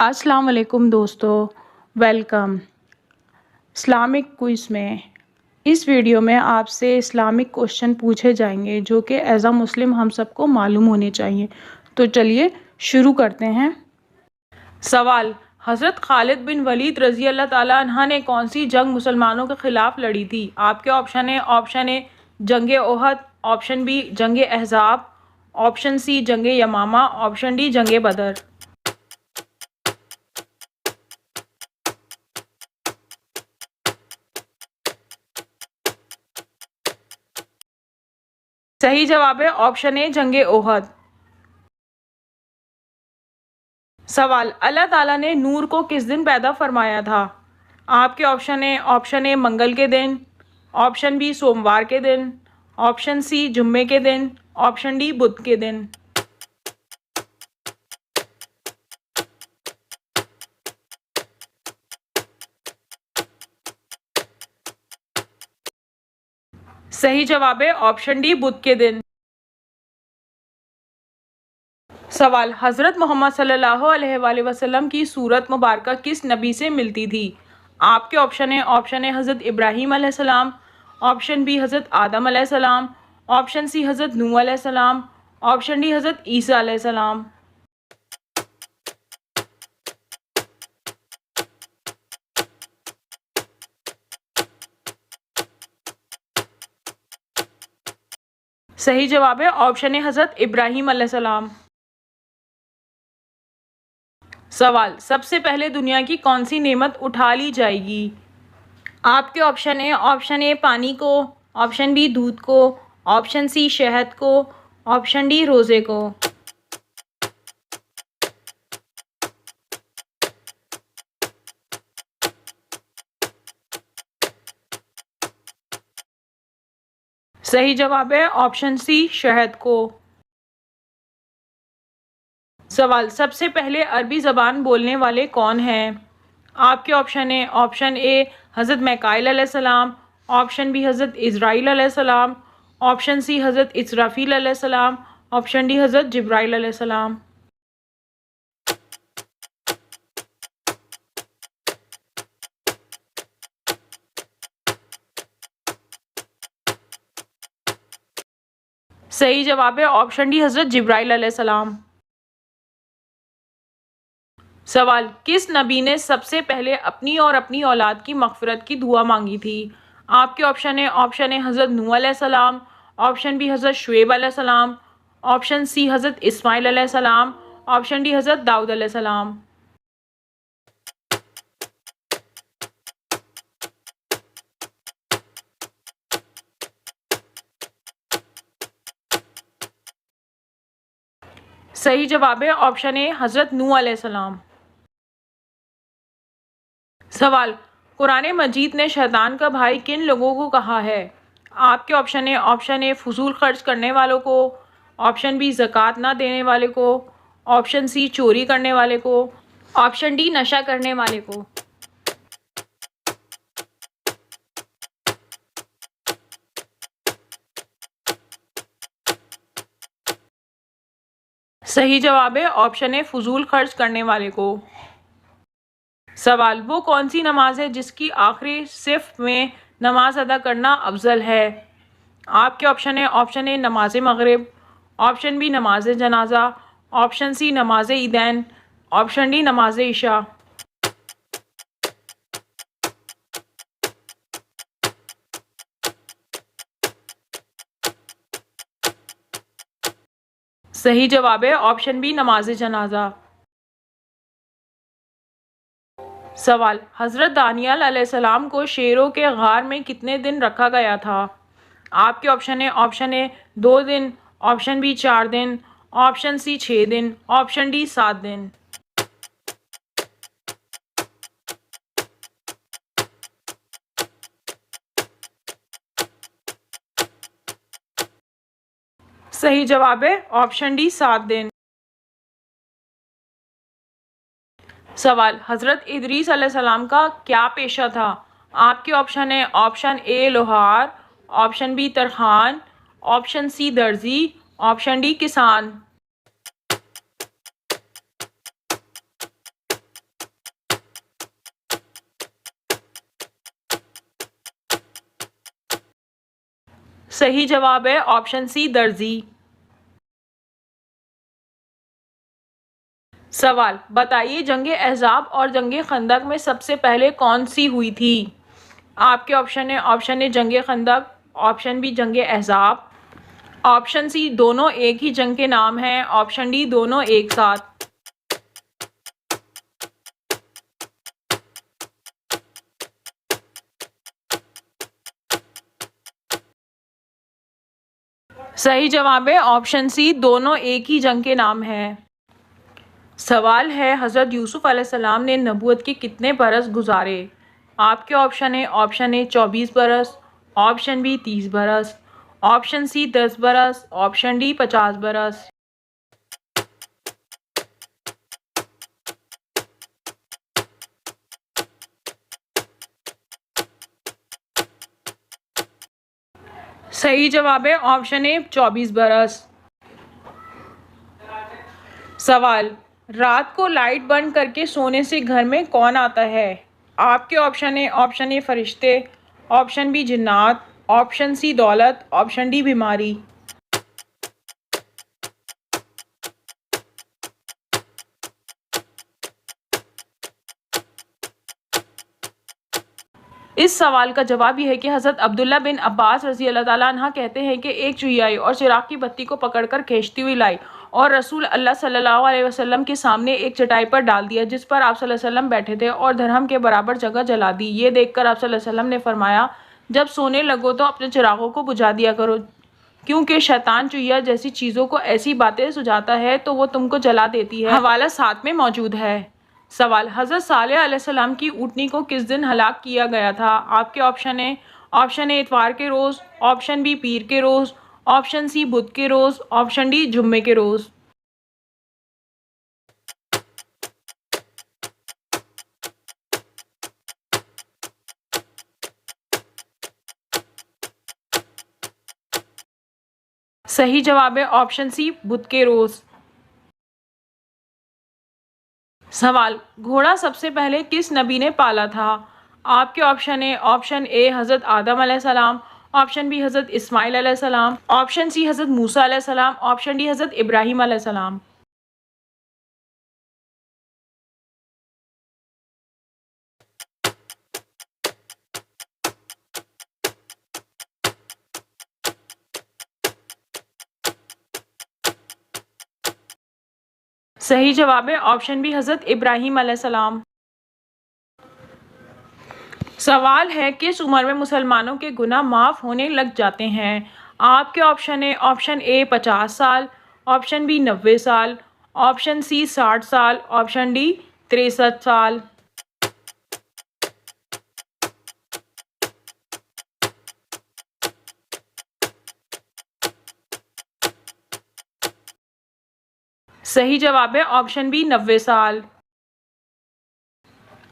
अस्सलाम वालेकुम दोस्तों, वेलकम। इस्लामिक क्विज़ में इस वीडियो में आपसे इस्लामिक क्वेश्चन पूछे जाएंगे जो कि एज अ मुस्लिम हम सबको मालूम होने चाहिए। तो चलिए शुरू करते हैं। सवाल, हज़रत खालिद बिन वलीद रज़ी अल्लाह ताला अन्हा ने कौन सी जंग मुसलमानों के ख़िलाफ़ लड़ी थी? आपके ऑप्शन ए जंग ओहद, ऑप्शन बी जंग अहज़ाब, ऑप्शन सी जंग यमामा, ऑप्शन डी जंग बदर। सही जवाब है ऑप्शन ए जंग ओहद। सवाल, अल्लाह ताला ने नूर को किस दिन पैदा फरमाया था? आपके ऑप्शन ए मंगल के दिन, ऑप्शन बी सोमवार के दिन, ऑप्शन सी जुम्मे के दिन, ऑप्शन डी बुध के दिन। सही जवाब है ऑप्शन डी बुध के दिन। सवाल, हज़रत मोहम्मद सल्लल्लाहु अलैहि वसल्लम की सूरत मुबारक किस नबी से मिलती थी? आपके ऑप्शन ए हज़रत इब्राहीम अलैहिस्सलाम, ऑप्शन बी हज़रत आदम अलैहिस्सलाम, ऑप्शन सी हज़रत नूह अलैहिस्सलाम, ऑप्शन डी हज़रत ईसा अलैहिस्सलाम। सही जवाब है ऑप्शन ए हज़रत इब्राहीम अलैहिस्सलाम। सवाल, सबसे पहले दुनिया की कौन सी नेमत उठा ली जाएगी? आपके ऑप्शन ए पानी को, ऑप्शन बी दूध को, ऑप्शन सी शहद को, ऑप्शन डी रोज़े को। सही जवाब है ऑप्शन सी शहद को। सवाल, सबसे पहले अरबी ज़बान बोलने वाले कौन हैं? आपके ऑप्शन ए हज़रत मैकाइल अलैहिस्सलाम, ऑप्शन बी हज़रत इज़राइल अलैहिस्सलाम, ऑप्शन सी हज़रत इसराफील अलैहिस्सलाम, ऑप्शन डी हज़रत जिब्राइल अलैहिस्सलाम। सही जवाब है ऑप्शन डी हज़रत जिब्राइल अलैहिस्सलाम। सवाल, किस नबी ने सबसे पहले अपनी और अपनी औलाद की मग़फ़िरत की दुआ मांगी थी? आपके ऑप्शन ए हज़रत नूह अलैहिस्सलाम, ऑप्शन बी हज़रत शुएब अलैहिस्सलाम, ऑप्शन सी हज़रत इस्माइल अलैहिस्सलाम, ऑप्शन डी हज़रत दाऊद अलैहिस्सलाम। सही जवाब है ऑप्शन ए हज़रत नूह अलैहिस्सलाम। सवाल, कुरान मजीद ने शैतान का भाई किन लोगों को कहा है? आपके ऑप्शन ए फजूल खर्च करने वालों को, ऑप्शन बी ज़कात ना देने वाले को, ऑप्शन सी चोरी करने वाले को, ऑप्शन डी नशा करने वाले को। सही जवाब है ऑप्शन ए फजूल खर्च करने वाले को। सवाल, वो कौन सी नमाज है जिसकी आखिरी सिफ में नमाज अदा करना अफजल है? आपके ऑप्शन ए नमाज मगरिब, ऑप्शन बी नमाज जनाजा, ऑप्शन सी नमाज ईदैन, ऑप्शन डी नमाज इशा। सही जवाब है ऑप्शन बी नमाज जनाजा। सवाल, हज़रत दानियल अलैहिस्सलाम को शेरों के गार में कितने दिन रखा गया था? आपके ऑप्शन ए 2 दिन, ऑप्शन बी 4 दिन, ऑप्शन सी 6 दिन, ऑप्शन डी 7 दिन। सही जवाब है ऑप्शन डी 7 दिन। सवाल, हज़रत इदरीस अलैहिस्सलाम का क्या पेशा था? आपके ऑप्शन ए लोहार, ऑप्शन बी तरखान, ऑप्शन सी दर्जी, ऑप्शन डी किसान। सही जवाब है ऑप्शन सी दर्जी। सवाल बताइए जंगे अहज़ाब और जंगे खंदक में सबसे पहले कौन सी हुई थी। आपके ऑप्शन ए जंगे खंदक, ऑप्शन बी जंगे अहज़ाब, ऑप्शन सी दोनों एक ही जंग के नाम हैं, ऑप्शन डी दोनों एक साथ। सही जवाब है ऑप्शन सी दोनों एक ही जंग के नाम हैं। सवाल है हज़रत यूसुफ अलैहिस्सलाम ने नबूवत के कितने बरस गुजारे। आपके ऑप्शन ए 24 बरस, ऑप्शन बी 30 बरस, ऑप्शन सी 10 बरस, ऑप्शन डी 50 बरस। सही जवाब है ऑप्शन ए 24 बरस। सवाल रात को लाइट बंद करके सोने से घर में कौन आता है। आपके ऑप्शन ए फरिश्ते, ऑप्शन बी जिन्नात, ऑप्शन सी दौलत, ऑप्शन डी बीमारी। इस सवाल का जवाब यह है कि हज़रत अब्दुल्ला बिन अब्बास रज़ी अल्लाह ताला अन्हा कहते हैं कि एक चुहिया आई और चिराग की बत्ती को पकड़कर खींचती हुई लाई और रसूल अल्लाह सल्लल्लाहु अलैहि वसल्लम के सामने एक चटाई पर डाल दिया जिस पर आप सल्लल्लाहु अलैहि वसल्लम बैठे थे और धर्हम के बराबर जगह जला दी। ये देखकर आप सल्लल्लाहु अलैहि वसल्लम ने फरमाया जब सोने लगो तो अपने चिरागों को बुझा दिया करो क्योंकि शैतान चुहिया जैसी चीज़ों को ऐसी बातें सुझाता है तो वो तुमको जला देती है। हवाला साथ में मौजूद है। सवाल हज़रत सालेह अलैहिस्सलाम की ऊँटनी को किस दिन हलाक किया गया था। आपके ऑप्शन ए इतवार के रोज़, ऑप्शन बी पीर के रोज़, ऑप्शन सी बुध के रोज़, ऑप्शन डी जुम्मे के रोज़। सही जवाब है ऑप्शन सी बुध के रोज़। सवाल घोड़ा सबसे पहले किस नबी ने पाला था। आपके ऑप्शन ए हज़रत आदम अलैहिस्सलाम, ऑप्शन बी हज़रत इस्माइल अलैहिस्सलाम, ऑप्शन सी हज़रत मूसा अलैहिस्सलाम, ऑप्शन डी हज़रत इब्राहीम अलैहिस्सलाम। सही जवाब है ऑप्शन बी हज़रत इब्राहीम अलैहिस्सलाम। सवाल है किस उम्र में मुसलमानों के गुनाह माफ़ होने लग जाते हैं। आपके ऑप्शन ए 50 साल, ऑप्शन बी 90 साल, ऑप्शन सी 60 साल, ऑप्शन डी 63 साल। सही जवाब है ऑप्शन बी 90 साल।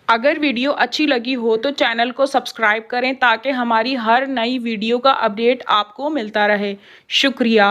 अगर वीडियो अच्छी लगी हो तो चैनल को सब्सक्राइब करें ताकि हमारी हर नई वीडियो का अपडेट आपको मिलता रहे। शुक्रिया।